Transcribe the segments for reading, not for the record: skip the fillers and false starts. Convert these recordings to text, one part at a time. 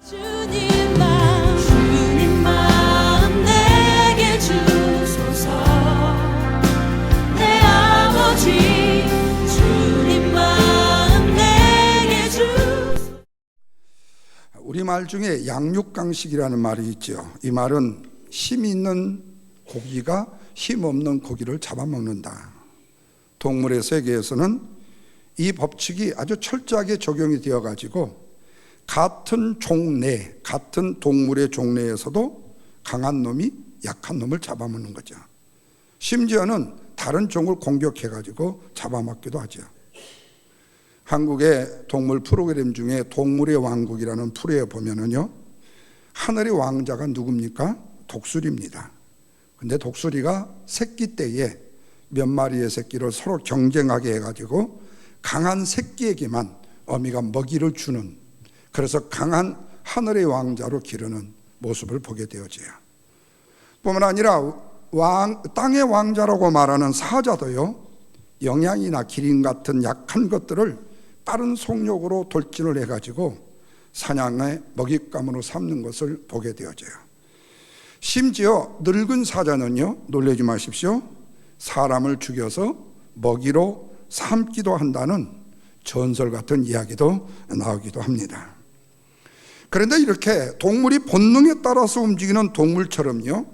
주님 마음 내게 주소서. 내 아버지 주님 마음 내게 주소서. 우리말 중에 양육강식이라는 말이 있죠. 이 말은 힘 있는 고기가 힘 없는 고기를 잡아먹는다. 동물의 세계에서는 이 법칙이 아주 철저하게 적용이 되어 가지고 같은 종내, 같은 동물의 종내에서도 강한 놈이 약한 놈을 잡아먹는 거죠. 심지어는 다른 종을 공격해 가지고 잡아먹기도 하죠. 한국의 동물 프로그램 중에 동물의 왕국이라는 프로에 보면은요, 하늘의 왕자가 누굽니까? 독수리입니다. 근데 독수리가 새끼 때에 몇 마리의 새끼를 서로 경쟁하게 해가지고 강한 새끼에게만 어미가 먹이를 주는, 그래서 강한 하늘의 왕자로 기르는 모습을 보게 되어져요. 뿐만 아니라 땅의 왕자라고 말하는 사자도요, 영양이나 기린 같은 약한 것들을 빠른 속력으로 돌진을 해가지고 사냥의 먹잇감으로 삼는 것을 보게 되어져요. 심지어 늙은 사자는요, 놀라지 마십시오, 사람을 죽여서 먹이로 삼기도 한다는 전설 같은 이야기도 나오기도 합니다. 그런데 이렇게 동물이 본능에 따라서 움직이는 동물처럼요,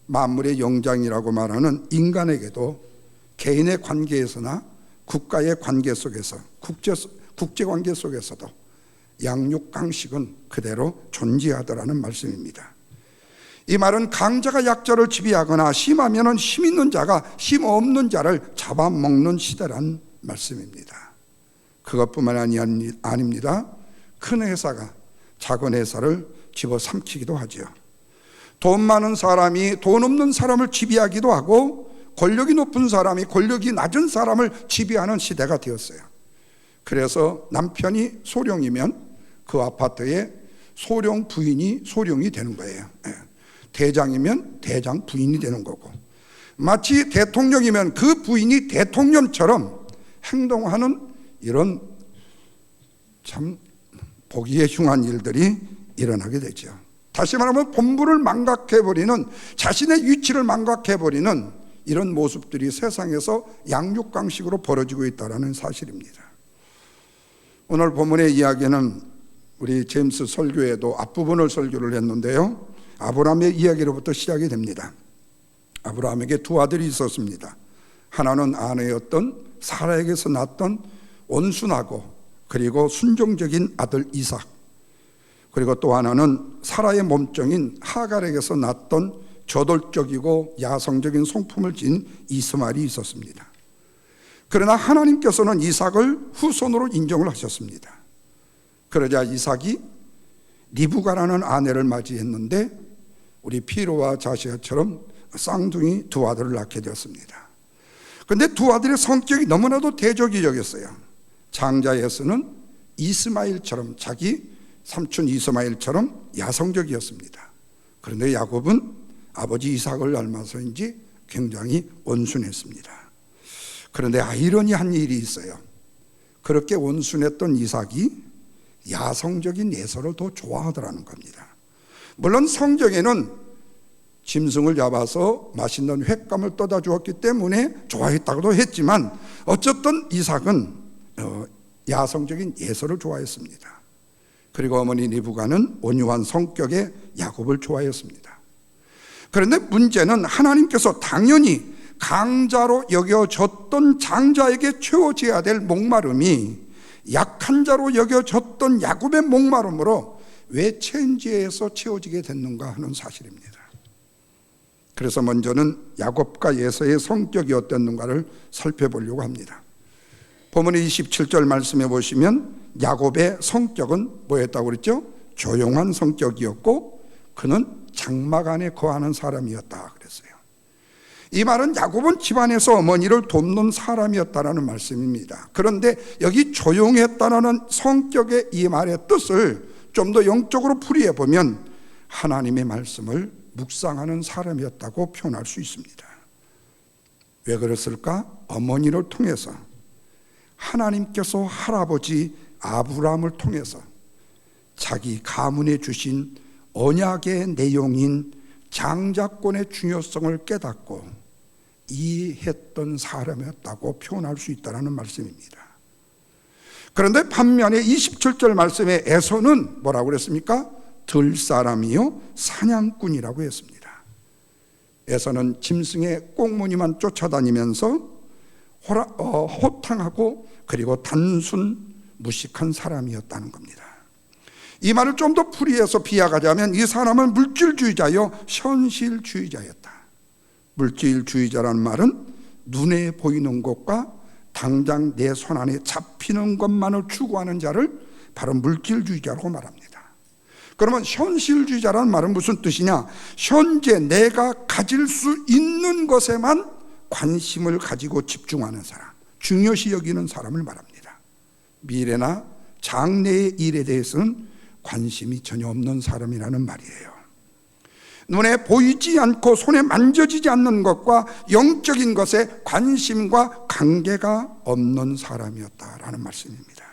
만물의 영장이라고 말하는 인간에게도 개인의 관계에서나 국가의 관계 속에서, 국제관계 속에서도 양육강식은 그대로 존재하더라는 말씀입니다. 이 말은 강자가 약자를 지배하거나 심하면 힘 있는 자가 힘 없는 자를 잡아먹는 시대란 말씀입니다. 그것뿐만 아닙니다. 큰 회사가 작은 회사를 집어삼키기도 하죠. 돈 많은 사람이 돈 없는 사람을 지배하기도 하고, 권력이 높은 사람이 권력이 낮은 사람을 지배하는 시대가 되었어요. 그래서 남편이 소령이면 그 아파트에 소령 부인이 소령이 되는 거예요. 대장이면 대장 부인이 되는 거고, 마치 대통령이면 그 부인이 대통령처럼 행동하는 이런 참 보기에 흉한 일들이 일어나게 되죠. 다시 말하면 본부를 망각해버리는, 자신의 위치를 망각해버리는 이런 모습들이 세상에서 양육강식으로 벌어지고 있다는 사실입니다. 오늘 본문의 이야기는 우리 제임스 설교에도 앞부분을 설교를 했는데요, 아브라함의 이야기로부터 시작이 됩니다. 아브라함에게 두 아들이 있었습니다. 하나는 아내였던 사라에게서 낳았던 온순하고 그리고 순종적인 아들 이삭, 그리고 또 하나는 사라의 몸종인 하갈에게서 낳았던 저돌적이고 야성적인 성품을 지닌 이스마엘이 있었습니다. 그러나 하나님께서는 이삭을 후손으로 인정을 하셨습니다. 그러자 이삭이 리브가라는 아내를 맞이했는데 우리 피로와 자시아처럼 쌍둥이 두 아들을 낳게 되었습니다. 그런데 두 아들의 성격이 너무나도 대조기적이었어요. 장자 에서는 이스마엘처럼, 자기 삼촌 이스마엘처럼 야성적이었습니다. 그런데 야곱은 아버지 이삭을 닮아서인지 굉장히 온순했습니다. 그런데 아이러니한 일이 있어요. 그렇게 온순했던 이삭이 야성적인 예서를 더 좋아하더라는 겁니다. 물론 성경에는 짐승을 잡아서 맛있는 횟감을 떠다 주었기 때문에 좋아했다고도 했지만, 어쨌든 이삭은 야성적인 예서를 좋아했습니다. 그리고 어머니 리브가는 온유한 성격의 야곱을 좋아했습니다. 그런데 문제는 하나님께서 당연히 강자로 여겨졌던 장자에게 채워져야 될 목마름이 약한 자로 여겨졌던 야곱의 목마름으로 왜 체인지에서 채워지게 됐는가 하는 사실입니다. 그래서 먼저는 야곱과 예서의 성격이 어땠는가를 살펴보려고 합니다. 본문 27절 말씀해 보시면 야곱의 성격은 뭐였다고 그랬죠? 조용한 성격이었고 그는 장막 안에 거하는 사람이었다 그랬어요. 이 말은 야곱은 집안에서 어머니를 돕는 사람이었다라는 말씀입니다. 그런데 여기 조용했다라는 성격의 이 말의 뜻을 좀 더 영적으로 풀이해 보면 하나님의 말씀을 묵상하는 사람이었다고 표현할 수 있습니다. 왜 그랬을까? 어머니를 통해서 하나님께서 할아버지 아브라함을 통해서 자기 가문에 주신 언약의 내용인 장자권의 중요성을 깨닫고 이해했던 사람이었다고 표현할 수 있다는 말씀입니다. 그런데 반면에 27절 말씀에 에서는 뭐라고 그랬습니까? 들사람이요 사냥꾼이라고 했습니다. 에서는 짐승의 꽁무니만 쫓아다니면서 호탕하고 그리고 단순 무식한 사람이었다는 겁니다. 이 말을 좀 더 풀이해서 비약하자면 이 사람은 물질주의자요 현실주의자였다. 물질주의자라는 말은 눈에 보이는 것과 당장 내 손 안에 잡히는 것만을 추구하는 자를 바로 물질주의자라고 말합니다. 그러면 현실주의자라는 말은 무슨 뜻이냐? 현재 내가 가질 수 있는 것에만 관심을 가지고 집중하는 사람, 중요시 여기는 사람을 말합니다. 미래나 장래의 일에 대해서는 관심이 전혀 없는 사람이라는 말이에요. 눈에 보이지 않고 손에 만져지지 않는 것과 영적인 것에 관심과 관계가 없는 사람이었다라는 말씀입니다.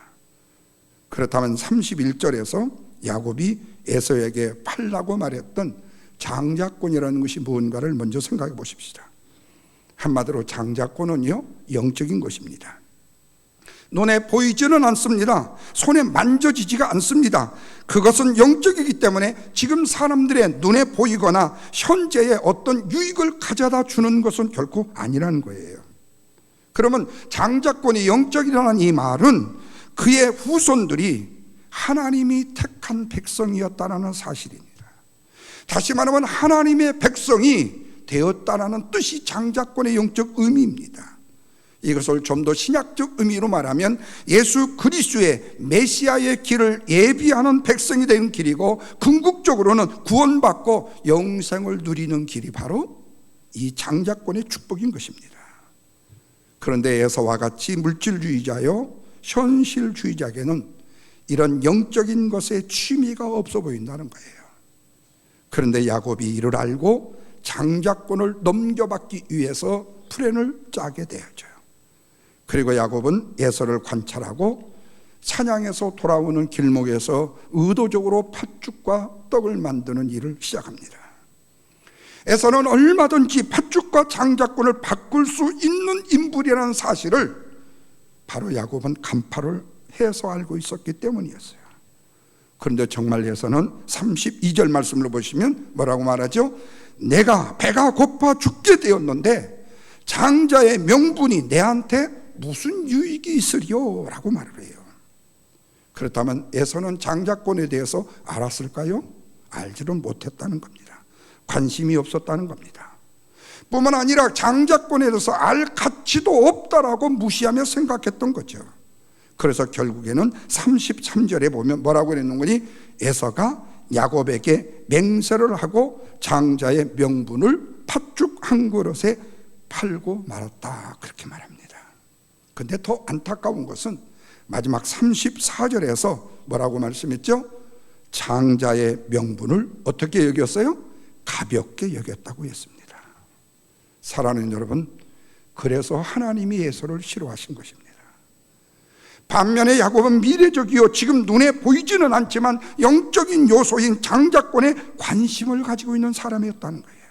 그렇다면 31절에서 야곱이 에서에게 팔라고 말했던 장자권이라는 것이 무언가를 먼저 생각해 보십시다. 한마디로 장자권은요 영적인 것입니다. 눈에 보이지는 않습니다. 손에 만져지지가 않습니다. 그것은 영적이기 때문에 지금 사람들의 눈에 보이거나 현재의 어떤 유익을 가져다 주는 것은 결코 아니라는 거예요. 그러면 장자권이 영적이라는 이 말은 그의 후손들이 하나님이 택한 백성이었다는 사실입니다. 다시 말하면 하나님의 백성이 되었다는 뜻이 장자권의 영적 의미입니다. 이것을 좀 더 신약적 의미로 말하면 예수 그리스도의 메시아의 길을 예비하는 백성이 되는 길이고, 궁극적으로는 구원받고 영생을 누리는 길이 바로 이 장자권의 축복인 것입니다. 그런데 에서와 같이 물질주의자요 현실주의자에게는 이런 영적인 것에 취미가 없어 보인다는 거예요. 그런데 야곱이 이를 알고 장자권을 넘겨받기 위해서 플랜을 짜게 되어져요. 그리고 야곱은 에서를 관찰하고 사냥에서 돌아오는 길목에서 의도적으로 팥죽과 떡을 만드는 일을 시작합니다. 에서는 얼마든지 팥죽과 장자권을 바꿀 수 있는 인물이라는 사실을 바로 야곱은 간파를 해서 알고 있었기 때문이었어요. 그런데 정말 에서는 32절 말씀을 보시면 뭐라고 말하죠? 내가 배가 고파 죽게 되었는데 장자의 명분이 내한테 무슨 유익이 있으리요? 라고 말을 해요. 그렇다면 에서는 장자권에 대해서 알았을까요? 알지는 못했다는 겁니다. 관심이 없었다는 겁니다. 뿐만 아니라 장자권에 대해서 알 가치도 없다라고 무시하며 생각했던 거죠. 그래서 결국에는 33절에 보면 뭐라고 그랬는 거니? 에서가 야곱에게 맹세를 하고 장자의 명분을 팥죽 한 그릇에 팔고 말았다, 그렇게 말합니다. 그런데 더 안타까운 것은 마지막 34절에서 뭐라고 말씀했죠? 장자의 명분을 어떻게 여겼어요? 가볍게 여겼다고 했습니다. 사랑하는 여러분, 그래서 하나님이 에서를 싫어하신 것입니다. 반면에 야곱은 미래적이요 지금 눈에 보이지는 않지만 영적인 요소인 장자권에 관심을 가지고 있는 사람이었다는 거예요.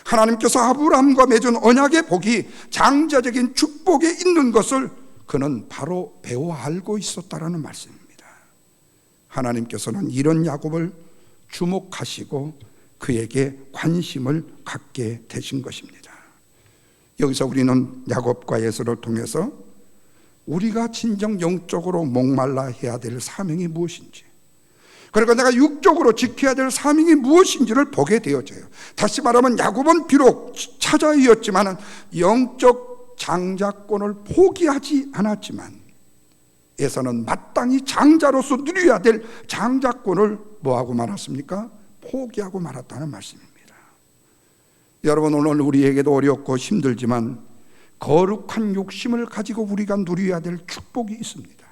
하나님께서 아브라함과 맺은 언약의 복이 장자적인 축복에 있는 것을 그는 바로 배워 알고 있었다라는 말씀입니다. 하나님께서는 이런 야곱을 주목하시고 그에게 관심을 갖게 되신 것입니다. 여기서 우리는 야곱과 에서를 통해서 우리가 진정 영적으로 목말라 해야 될 사명이 무엇인지, 그리고 내가 육적으로 지켜야 될 사명이 무엇인지를 보게 되어져요. 다시 말하면 야곱은 비록 차자이었지만 영적 장자권을 포기하지 않았지만 에서는 마땅히 장자로서 누려야 될 장자권을 뭐하고 말았습니까? 포기하고 말았다는 말씀입니다. 여러분, 오늘 우리에게도 어렵고 힘들지만 거룩한 욕심을 가지고 우리가 누려야 될 축복이 있습니다.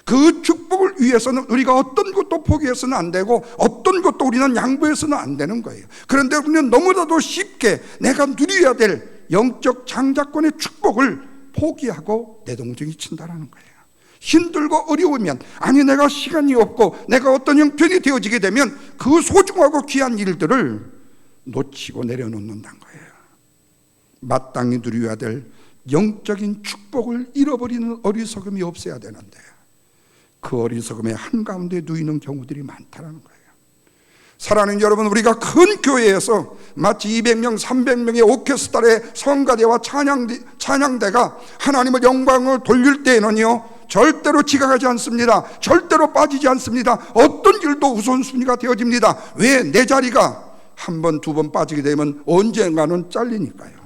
그 축복을 위해서는 우리가 어떤 것도 포기해서는 안 되고 어떤 것도 우리는 양보해서는 안 되는 거예요. 그런데 우리는 너무나도 쉽게 내가 누려야 될 영적 장자권의 축복을 포기하고 내동댕이 친다라는 거예요. 힘들고 어려우면, 아니 내가 시간이 없고 내가 어떤 형편이 되어지게 되면 그 소중하고 귀한 일들을 놓치고 내려놓는다는 거예요. 마땅히 누려야 될 영적인 축복을 잃어버리는 어리석음이 없어야 되는데 그 어리석음의 한가운데 누이는 경우들이 많다는 거예요. 사랑하는 여러분, 우리가 큰 교회에서 마치 200명, 300명의 오케스트라의 성가대와 찬양대가 하나님의 영광을 돌릴 때에는요, 절대로 지각하지 않습니다. 절대로 빠지지 않습니다. 어떤 일도 우선순위가 되어집니다. 왜? 내 자리가 한 번, 두 번 빠지게 되면 언젠가는 잘리니까요.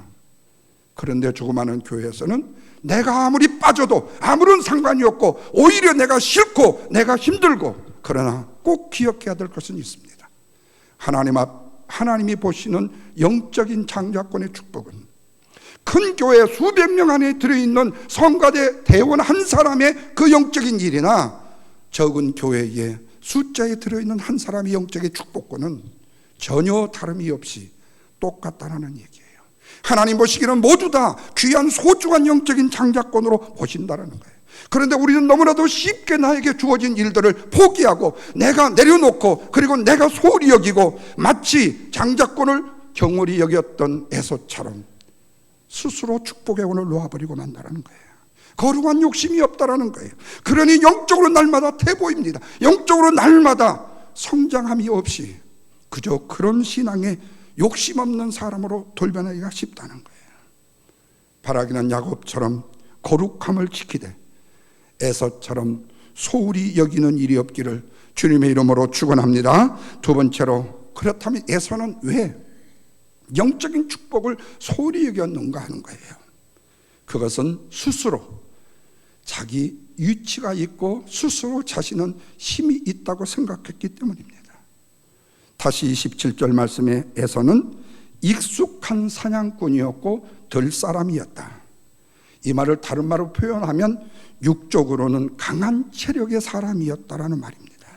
그런데 조그마한 교회에서는 내가 아무리 빠져도 아무런 상관이 없고 오히려 내가 싫고 내가 힘들고, 그러나 꼭 기억해야 될 것은 있습니다. 하나님이 보시는 영적인 장자권의 축복은 큰 교회 수백 명 안에 들어있는 성가대 대원 한 사람의 그 영적인 일이나 적은 교회에 숫자에 들어있는 한 사람의 영적인 축복권은 전혀 다름이 없이 똑같다는 얘기예요. 하나님 보시기는 모두 다 귀한 소중한 영적인 장자권으로 보신다는 거예요. 그런데 우리는 너무나도 쉽게 나에게 주어진 일들을 포기하고 내가 내려놓고 그리고 내가 소홀히 여기고 마치 장자권을 경홀히 여겼던 에서처럼 스스로 축복의 원을 놓아버리고 만다는 거예요. 거룩한 욕심이 없다라는 거예요. 그러니 영적으로 날마다 퇴보입니다. 영적으로 날마다 성장함이 없이 그저 그런 신앙에 욕심 없는 사람으로 돌변하기가 쉽다는 거예요. 바라기는 야곱처럼 거룩함을 지키되 에서처럼 소홀히 여기는 일이 없기를 주님의 이름으로 축원합니다. 두 번째로, 그렇다면 에서는 왜 영적인 축복을 소홀히 여겼는가 하는 거예요. 그것은 스스로 자기 위치가 있고 스스로 자신은 힘이 있다고 생각했기 때문입니다. 다시 27절 말씀에 에서는 익숙한 사냥꾼이었고 들 사람이었다. 이 말을 다른 말로 표현하면 육적으로는 강한 체력의 사람이었다라는 말입니다.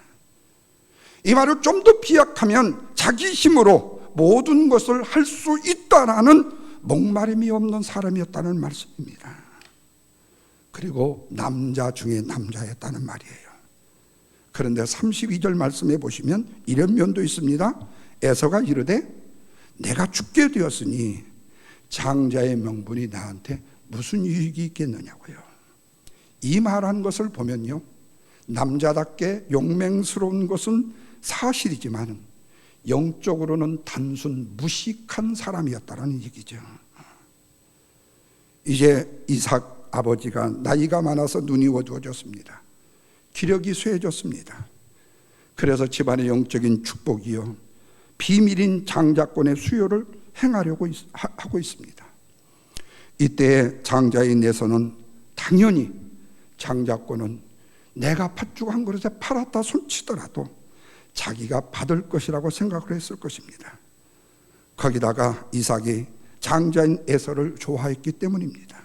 이 말을 좀 더 비약하면 자기 힘으로 모든 것을 할 수 있다라는 목마름이 없는 사람이었다는 말씀입니다. 그리고 남자 중에 남자였다는 말이에요. 그런데 32절 말씀에 보시면 이런 면도 있습니다. 에서가 이르되 내가 죽게 되었으니 장자의 명분이 나한테 무슨 유익이 있겠느냐고요. 이 말한 것을 보면요, 남자답게 용맹스러운 것은 사실이지만 영적으로는 단순 무식한 사람이었다는 얘기죠. 이제 이삭 아버지가 나이가 많아서 눈이 어두워졌습니다. 기력이 쇠해졌습니다. 그래서 집안의 영적인 축복이요, 비밀인 장자권의 수요를 행하려고 하고 있습니다. 이때 장자인 에서는 당연히 장자권은 내가 팥죽 한 그릇에 팔았다 손치더라도 자기가 받을 것이라고 생각을 했을 것입니다. 거기다가 이삭이 장자인 에서를 좋아했기 때문입니다.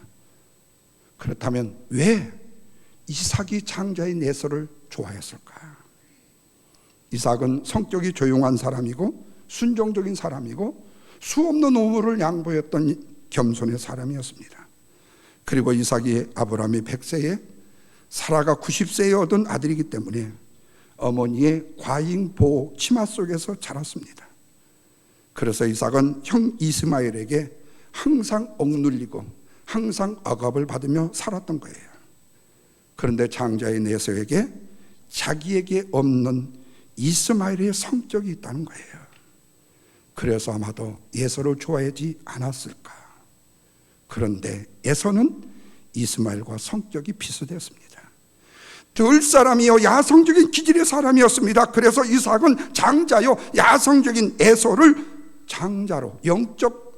그렇다면 왜 이삭이 장자인 에서를 좋아했을까? 이삭은 성격이 조용한 사람이고 순종적인 사람이고 수없는 우물을 양보했던 겸손의 사람이었습니다. 그리고 이삭이 아브라함이 100세에 사라가 90세에 얻은 아들이기 때문에 어머니의 과잉 보호 치마 속에서 자랐습니다. 그래서 이삭은 형 이스마엘에게 항상 억눌리고 항상 억압을 받으며 살았던 거예요. 그런데 장자인 에서에게 자기에게 없는 이스마엘의 성격이 있다는 거예요. 그래서 아마도 에서를 좋아하지 않았을까. 그런데 에서는 이스마엘과 성격이 비슷했습니다. 들 사람이요 야성적인 기질의 사람이었습니다. 그래서 이삭은 장자요 야성적인 에서를 장자로 영적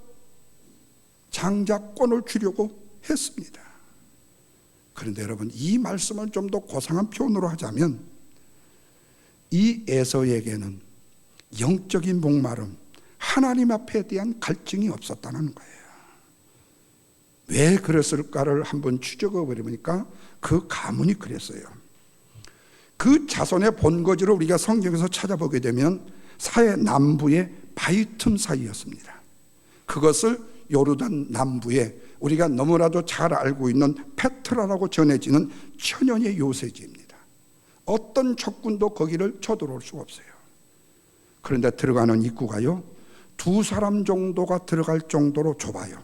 장자권을 주려고 했습니다. 그런데 여러분, 이 말씀을 좀 더 고상한 표현으로 하자면 이 에서에게는 영적인 목마름, 하나님 앞에 대한 갈증이 없었다는 거예요. 왜 그랬을까를 한번 추적해 보니까 그 가문이 그랬어요. 그 자손의 본거지를 우리가 성경에서 찾아보게 되면 사해 남부의 바위 틈 사이였습니다. 그것을 요르단 남부의 우리가 너무나도 잘 알고 있는 페트라라고 전해지는 천연의 요새지입니다. 어떤 적군도 거기를 쳐들어올 수가 없어요. 그런데 들어가는 입구가요, 2사람 정도가 들어갈 정도로 좁아요.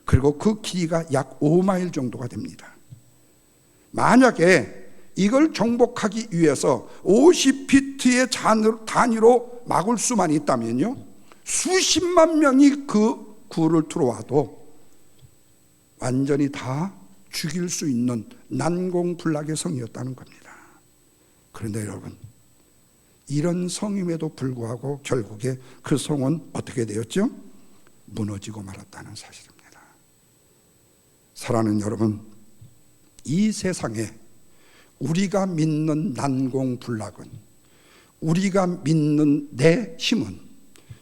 그리고 그 길이가 약 5마일 정도가 됩니다. 만약에 이걸 정복하기 위해서 50피트의 단위로 막을 수만 있다면요, 수십만 명이 그 굴을 들어와도 완전히 다 죽일 수 있는 난공불락의 성이었다는 겁니다. 그런데 여러분, 이런 성임에도 불구하고 결국에 그 성은 어떻게 되었죠? 무너지고 말았다는 사실입니다. 사랑하는 여러분, 이 세상에 우리가 믿는 난공불락은, 우리가 믿는 내 힘은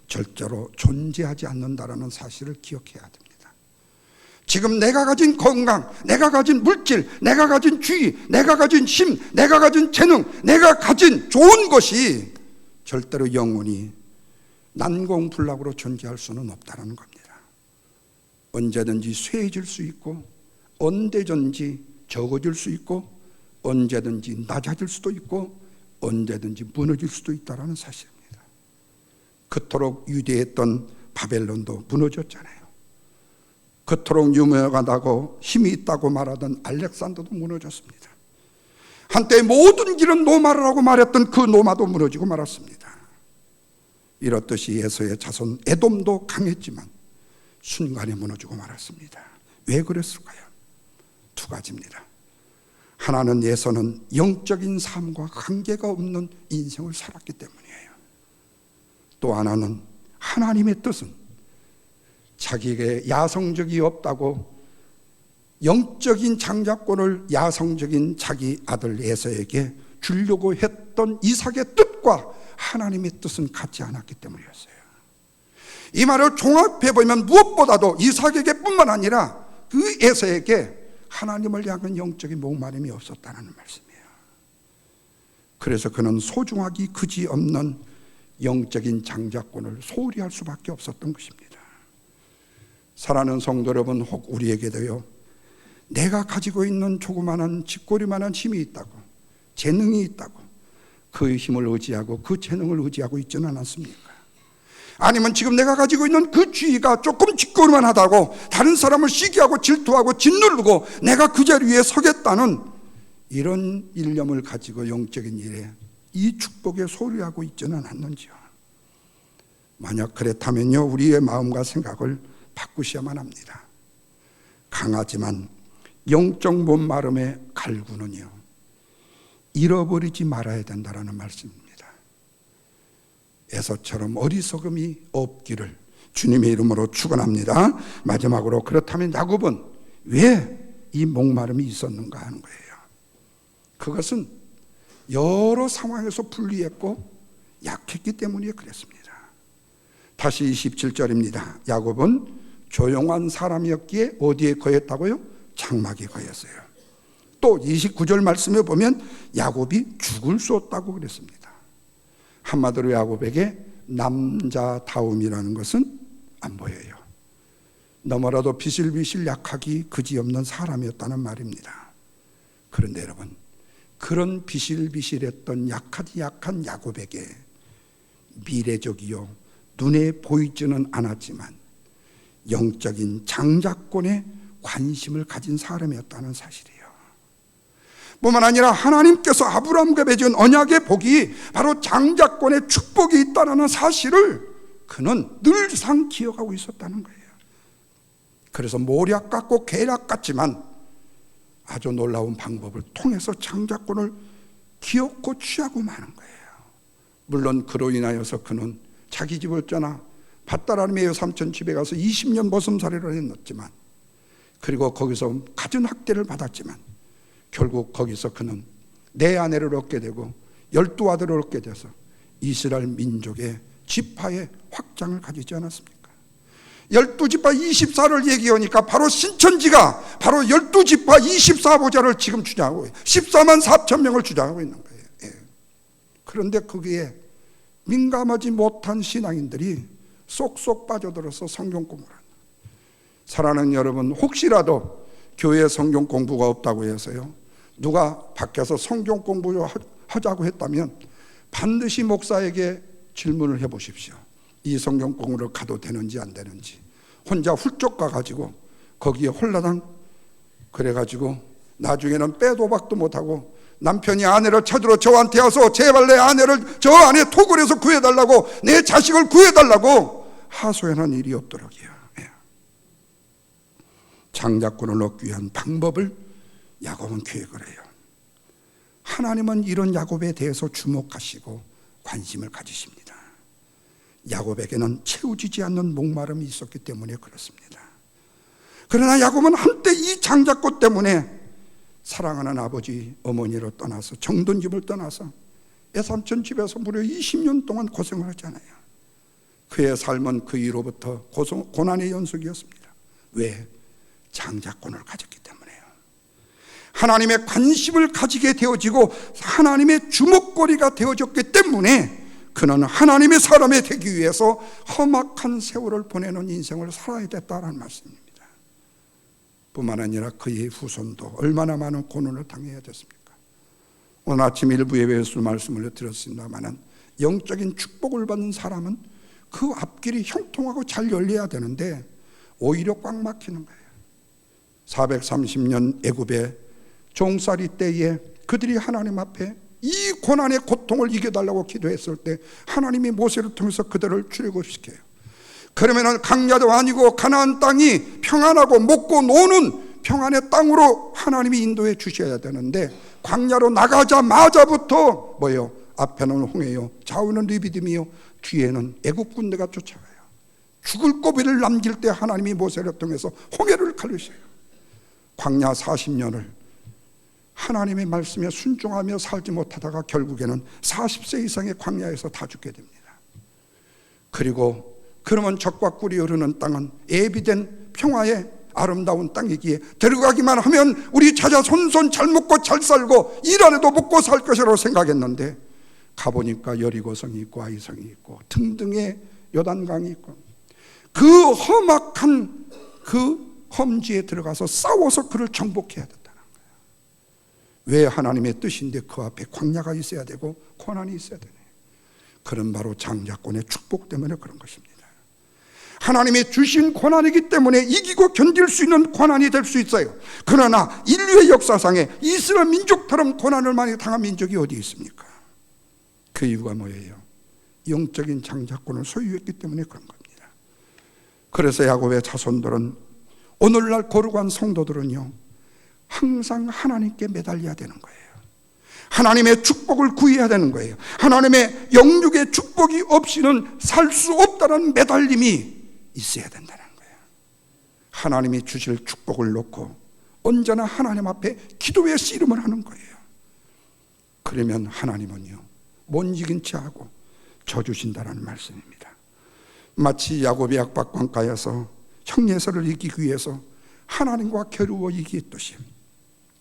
절대로 존재하지 않는다라는 사실을 기억해야 됩니다. 지금 내가 가진 건강, 내가 가진 물질, 내가 가진 주의, 내가 가진 힘, 내가 가진 재능, 내가 가진 좋은 것이 절대로 영원히 난공불락으로 존재할 수는 없다는 겁니다. 언제든지 쇠해질 수 있고, 언제든지 적어질 수 있고, 언제든지 낮아질 수도 있고, 언제든지 무너질 수도 있다는 사실입니다. 그토록 위대했던 바벨론도 무너졌잖아요. 그토록 유명하다고 힘이 있다고 말하던 알렉산더도 무너졌습니다. 한때 모든 길은 노마를 하고 말했던 그 노마도 무너지고 말았습니다. 이렇듯이 에서의 자손 에돔도 강했지만 순간에 무너지고 말았습니다. 왜 그랬을까요? 2가지입니다. 하나는 에서는 영적인 삶과 관계가 없는 인생을 살았기 때문이에요. 또 하나는 하나님의 뜻은 자기에게 야성적이 없다고 영적인 장자권을 야성적인 자기 아들 에서에게 주려고 했던 이삭의 뜻과 하나님의 뜻은 같지 않았기 때문이었어요. 이 말을 종합해 보면 무엇보다도 이삭에게 뿐만 아니라 그 에서에게 하나님을 향한 영적인 목마름이 없었다는 말씀이에요. 그래서 그는 소중하기 그지없는 영적인 장자권을 소홀히 할 수밖에 없었던 것입니다. 사랑하는 성도 여러분, 혹 우리에게도요, 내가 가지고 있는 조그마한 쥐꼬리만한 힘이 있다고, 재능이 있다고, 그 힘을 의지하고 그 재능을 의지하고 있지는 않습니까? 아니면 지금 내가 가지고 있는 그 주의가 조금 쥐꼬리만 하다고 다른 사람을 시기하고 질투하고 짓누르고 내가 그 자리 위에 서겠다는 이런 일념을 가지고 영적인 일에 이 축복에 소홀히하고 있지는 않는지요. 만약 그렇다면요, 우리의 마음과 생각을 바꾸셔야만 합니다. 강하지만 영적 몸마름의 갈구는요, 잃어버리지 말아야 된다는 말씀입니다. 에서처럼 어리석음이 없기를 주님의 이름으로 축원합니다. 마지막으로, 그렇다면 야곱은 왜 이 목마름이 있었는가 하는 거예요. 그것은 여러 상황에서 불리했고 약했기 때문에 그랬습니다. 다시 27절입니다. 야곱은 조용한 사람이었기에 어디에 거했다고요? 장막에 거했어요. 또 29절 말씀에 보면 야곱이 죽을 수 없다고 그랬습니다. 한마디로 야곱에게 남자다움이라는 것은 안 보여요. 너무나도 비실비실 약하기 그지없는 사람이었다는 말입니다. 그런데 여러분, 그런 비실비실했던 약한 야곱에게 미래적이요, 눈에 보이지는 않았지만 영적인 장자권에 관심을 가진 사람이었다는 사실이에요. 뿐만 아니라 하나님께서 아브라함과 맺은 언약의 복이 바로 장자권의 축복이 있다는 사실을 그는 늘상 기억하고 있었다는 거예요. 그래서 모략 같고 계략 같지만 아주 놀라운 방법을 통해서 장자권을 기어코 취하고 마는 거예요. 물론 그로 인하여서 그는 자기 집을 떠나 밧다라미의 삼촌 집에 가서 20년 머슴살이를 했었지만, 그리고 거기서 갖은 학대를 받았지만 결국 거기서 그는 네 아내를 얻게 되고 12아들을 얻게 돼서 이스라엘 민족의 지파의 확장을 가지지 않았습니까? 12지파 24를 얘기하니까 바로 신천지가 바로 12지파 24보좌를 지금 주장하고 14만 4천 명을 주장하고 있는 거예요. 예. 그런데 거기에 민감하지 못한 신앙인들이 쏙쏙 빠져들어서 성경 공부를 한다. 사랑하는 여러분, 혹시라도 교회 성경 공부가 없다고 해서요, 누가 밖에서 성경 공부를 하자고 했다면 반드시 목사에게 질문을 해보십시오. 이 성경 공부를 가도 되는지 안 되는지. 혼자 훌쩍 가가지고 거기에 홀라당 그래가지고 나중에는 빼도 박도 못하고 남편이 아내를 찾으러 저한테 와서 제발 내 아내를 저 안에 톡을 해서 구해달라고, 내 자식을 구해달라고 하소연한 일이 없도록이요. 장자권을 얻기 위한 방법을 야곱은 계획을 해요. 하나님은 이런 야곱에 대해서 주목하시고 관심을 가지십니다. 야곱에게는 채워지지 않는 목마름이 있었기 때문에 그렇습니다. 그러나 야곱은 한때 이 장자권 때문에 사랑하는 아버지 어머니를 떠나서 정든 집을 떠나서 애삼촌 집에서 무려 20년 동안 고생을 했잖아요. 그의 삶은 그 이후로부터 고난의 연속이었습니다. 왜? 장자권을 가졌기 때문에요. 하나님의 관심을 가지게 되어지고 하나님의 주목거리가 되어졌기 때문에 그는 하나님의 사람이 되기 위해서 험악한 세월을 보내는 인생을 살아야 됐다는 말씀입니다. 뿐만 아니라 그의 후손도 얼마나 많은 고난을 당해야 됐습니까? 오늘 아침 일부 예배에서 말씀을 드렸습니다만 영적인 축복을 받는 사람은 그 앞길이 형통하고 잘 열려야 되는데 오히려 꽉 막히는 거예요. 430년 애굽의 종살이 때에 그들이 하나님 앞에 이 고난의 고통을 이겨달라고 기도했을 때 하나님이 모세를 통해서 그들을 출애굽시켜요. 그러면 강야도 아니고 가나안 땅이 평안하고 먹고 노는 평안의 땅으로 하나님이 인도해 주셔야 되는데 광야로 나가자마자부터 뭐예요? 앞에는 홍해요, 좌우는 리비딤이요, 뒤에는 애굽 군대가 쫓아와요. 죽을 고비를 남길 때 하나님이 모세를 통해서 홍해를 가르셔요. 광야 40년을 하나님의 말씀에 순종하며 살지 못하다가 결국에는 40세 이상의 광야에서 다 죽게 됩니다. 그리고 그러면 적과 꿀이 흐르는 땅은 예비된 평화의 아름다운 땅이기에 들어가기만 하면 우리 자자 손손 잘 먹고 잘 살고 일 안 해도 먹고 살 것이라고 생각했는데 가보니까 여리고성이 있고 아이성이 있고 등등의 요단강이 있고 그 험악한 그 험지에 들어가서 싸워서 그를 정복해야 된다는 거예요. 왜? 하나님의 뜻인데 그 앞에 광야가 있어야 되고 고난이 있어야 되네. 그런 바로 장자권의 축복 때문에 그런 것입니다. 하나님의 주신 고난이기 때문에 이기고 견딜 수 있는 고난이 될 수 있어요. 그러나 인류의 역사상에 이스라엘 민족처럼 고난을 많이 당한 민족이 어디 있습니까? 그 이유가 뭐예요? 영적인 장자권을 소유했기 때문에 그런 겁니다. 그래서 야곱의 자손들은 오늘날 거룩한 성도들은요 항상 하나님께 매달려야 되는 거예요. 하나님의 축복을 구해야 되는 거예요. 하나님의 영육의 축복이 없이는 살 수 없다는 매달림이 있어야 된다는 거예요. 하나님이 주실 축복을 놓고 언제나 하나님 앞에 기도의 씨름을 하는 거예요. 그러면 하나님은요 못 이긴 채 하고 져주신다는 말씀입니다. 마치 야곱이 악박강가에서 형예서를 이기기 위해서 하나님과 겨루어 이기듯이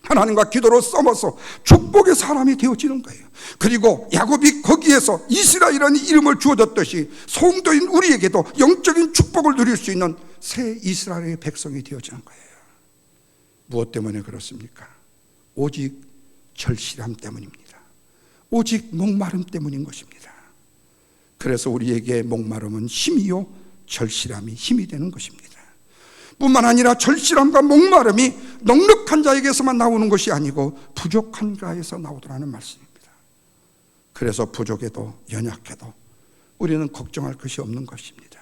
하나님과 기도로 싸워서 축복의 사람이 되어지는 거예요. 그리고 야곱이 거기에서 이스라엘이라는 이름을 주어졌듯이 성도인 우리에게도 영적인 축복을 누릴 수 있는 새 이스라엘의 백성이 되어지는 거예요. 무엇 때문에 그렇습니까? 오직 절실함 때문입니다. 오직 목마름 때문인 것입니다. 그래서 우리에게 목마름은 힘이요 절실함이 힘이 되는 것입니다. 뿐만 아니라 절실함과 목마름이 넉넉한 자에게서만 나오는 것이 아니고 부족한 자에서 나오더라는 말씀입니다. 그래서 부족해도 연약해도 우리는 걱정할 것이 없는 것입니다.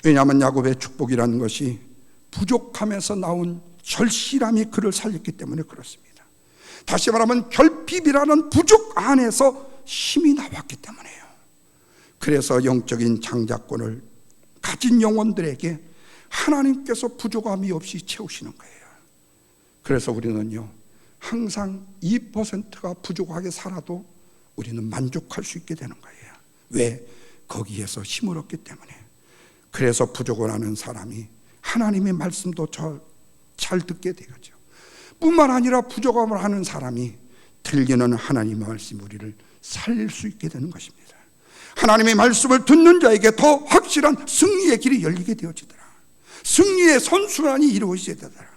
왜냐하면 야곱의 축복이라는 것이 부족함에서 나온 절실함이 그를 살렸기 때문에 그렇습니다. 다시 말하면 결핍이라는 부족 안에서 힘이 나왔기 때문에요. 그래서 영적인 장자권을 가진 영혼들에게 하나님께서 부족함이 없이 채우시는 거예요. 그래서 우리는요 항상 2%가 부족하게 살아도 우리는 만족할 수 있게 되는 거예요. 왜? 거기에서 힘을 얻기 때문에. 그래서 부족을 하는 사람이 하나님의 말씀도 잘 듣게 되죠. 뿐만 아니라 부족함을 하는 사람이 들리는 하나님의 말씀이 우리를 살릴 수 있게 되는 것입니다. 하나님의 말씀을 듣는 자에게 더 확실한 승리의 길이 열리게 되어지더라. 승리의 선순환이 이루어져야 되더라.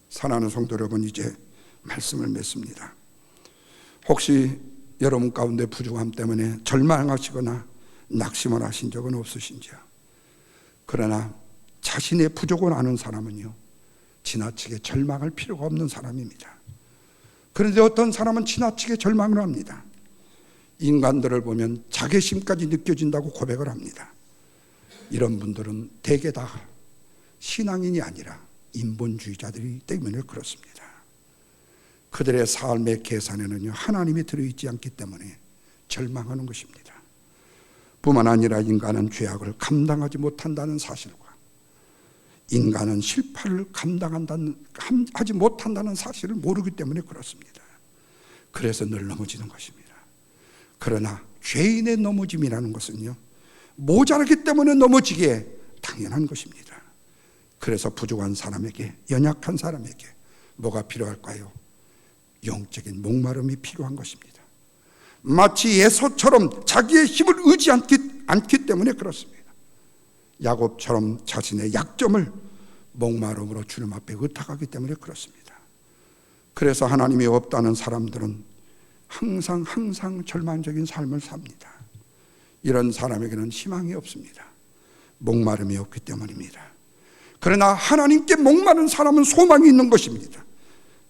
사랑하는 성도 여러분, 이제 말씀을 맺습니다. 혹시 여러분 가운데 부족함 때문에 절망하시거나 낙심을 하신 적은 없으신지요? 그러나 자신의 부족을 아는 사람은요, 지나치게 절망할 필요가 없는 사람입니다. 그런데 어떤 사람은 지나치게 절망을 합니다. 인간들을 보면 자괴심까지 느껴진다고 고백을 합니다. 이런 분들은 대개 다 신앙인이 아니라 인본주의자들이기 때문에 그렇습니다. 그들의 삶의 계산에는요, 하나님이 들어있지 않기 때문에 절망하는 것입니다. 뿐만 아니라 인간은 죄악을 감당하지 못한다는 사실과 인간은 실패를 하지 못한다는 사실을 모르기 때문에 그렇습니다. 그래서 늘 넘어지는 것입니다. 그러나 죄인의 넘어짐이라는 것은요, 모자라기 때문에 넘어지기에 당연한 것입니다. 그래서 부족한 사람에게, 연약한 사람에게 뭐가 필요할까요? 영적인 목마름이 필요한 것입니다. 마치 에서처럼 자기의 힘을 의지하지 않기 때문에 그렇습니다. 야곱처럼 자신의 약점을 목마름으로 주님 앞에 의탁하기 때문에 그렇습니다. 그래서 하나님이 없다는 사람들은 항상 절망적인 삶을 삽니다. 이런 사람에게는 희망이 없습니다. 목마름이 없기 때문입니다. 그러나 하나님께 목마른 사람은 소망이 있는 것입니다.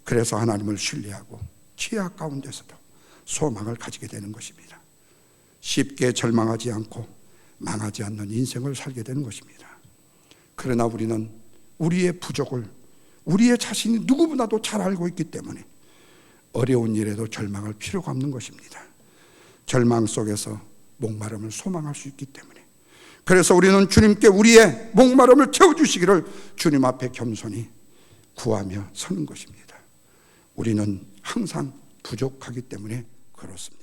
그래서 하나님을 신뢰하고 죄악 가운데서도 소망을 가지게 되는 것입니다. 쉽게 절망하지 않고 망하지 않는 인생을 살게 되는 것입니다. 그러나 우리는 우리의 부족을 우리의 자신이 누구보다도 잘 알고 있기 때문에 어려운 일에도 절망할 필요가 없는 것입니다. 절망 속에서 목마름을 소망할 수 있기 때문에, 그래서 우리는 주님께 우리의 목마름을 채워주시기를 주님 앞에 겸손히 구하며 서는 것입니다. 우리는 항상 부족하기 때문에 그렇습니다.